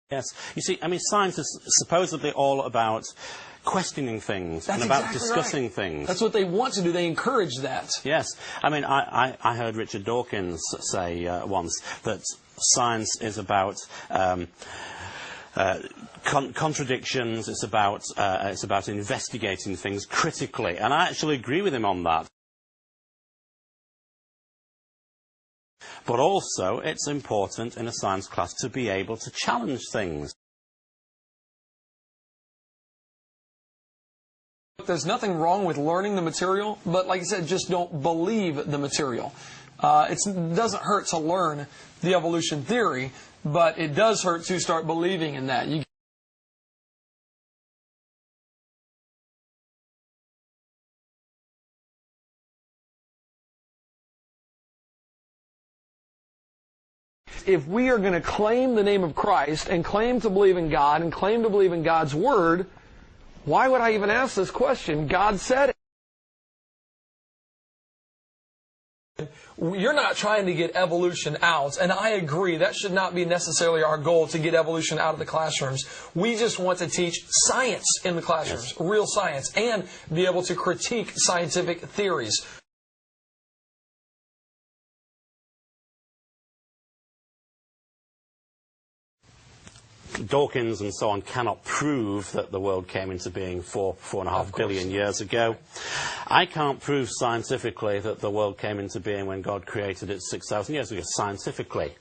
Yes. You see, I mean, science is supposedly all about questioning things and about discussing things. That's what they want to do. They encourage that. Yes. I mean, I heard Richard Dawkins say once that science is about contradictions. It's about investigating things critically, and I actually agree with him on that. But also, it's important in a science class to be able to challenge things. There's nothing wrong with learning the material, but like I said, just don't believe the material. It doesn't hurt to learn the evolution theory, but it does hurt to start believing in that. If we are going to claim the name of Christ and claim to believe in God and claim to believe in God's Word, why would I even ask this question? God said it. You're not trying to get evolution out, and I agree, that should not be necessarily our goal, to get evolution out of the classrooms. We just want to teach science in the classrooms, real science, and be able to critique scientific theories. Dawkins and so on cannot prove that the world came into being 4.5 billion years ago. I can't prove scientifically that the world came into being when God created it 6,000 years ago, scientifically.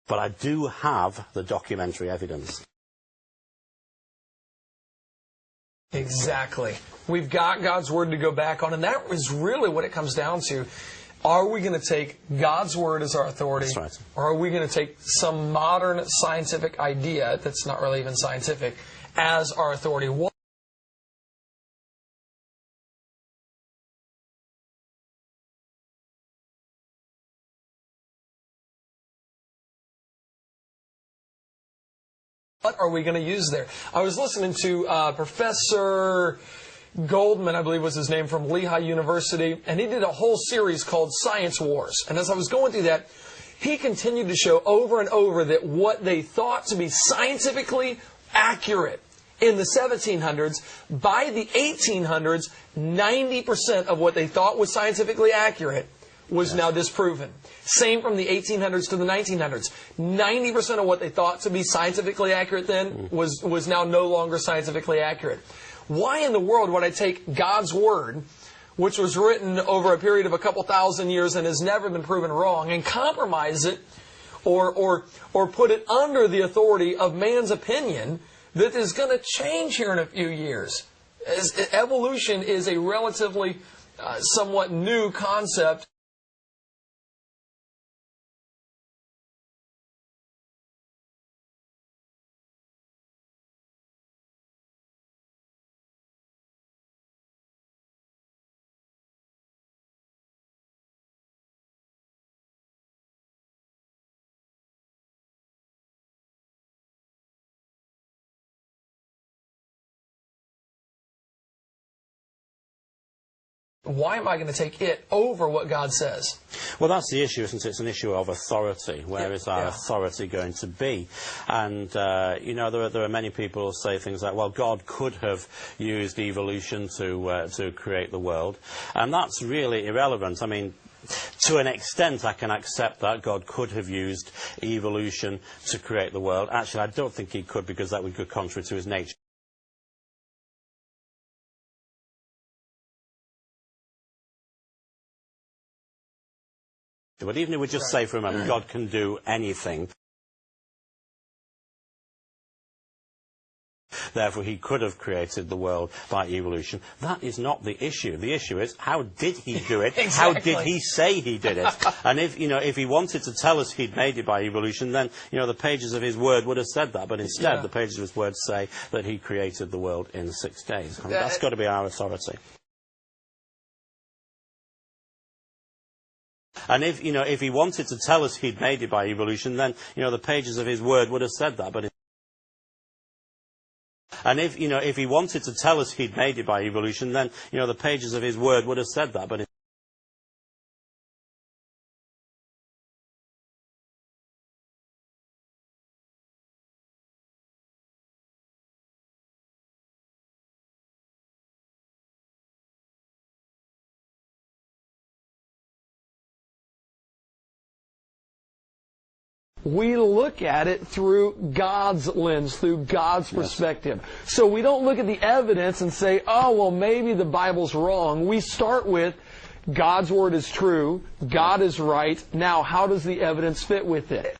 But I do have the documentary evidence. Exactly. We've got God's Word to go back on, and that is really what it comes down to. Are we going to take God's Word as our authority, that's right, or are we going to take some modern scientific idea that's not really even scientific as our authority? What are we going to use there? I was listening to Professor Goldman, I believe was his name, from Lehigh University, and he did a whole series called Science Wars. And as I was going through that, he continued to show over and over that what they thought to be scientifically accurate in the 1700s, by the 1800s, 90% of what they thought was scientifically accurate was now disproven. Same from the 1800s to the 1900s. 90% of what they thought to be scientifically accurate then was now no longer scientifically accurate. Why in the world would I take God's Word, which was written over a period of a couple thousand years and has never been proven wrong, and compromise it or put it under the authority of man's opinion that is going to change here in a few years? Evolution is a relatively somewhat new concept. Why am I going to take it over what God says? Well, that's the issue, isn't it? It's an issue of authority. Where is our authority going to be? And, you know, there are many people who say things like, well, God could have used evolution to create the world. And that's really irrelevant. I mean, to an extent, I can accept that God could have used evolution to create the world. Actually, I don't think he could, because that would go contrary to his nature. But even if we just say for a moment, God can do anything, therefore he could have created the world by evolution, that is not the issue. The issue is, how did he do it? How did he say he did it? And if he wanted to tell us he'd made it by evolution, then, the pages of his word would have said that. But instead, the pages of his word say that he created the world in 6 days. And that's got to be our authority. And if he wanted to tell us he'd made it by evolution, then, the pages of his word would have said that. But if he wanted to tell us he'd made it by evolution, then, the pages of his word would have said that. But we look at it through God's lens, through God's perspective. So we don't look at the evidence and say, oh, well, maybe the Bible's wrong. We start with God's Word is true, God is right. Now, how does the evidence fit with it?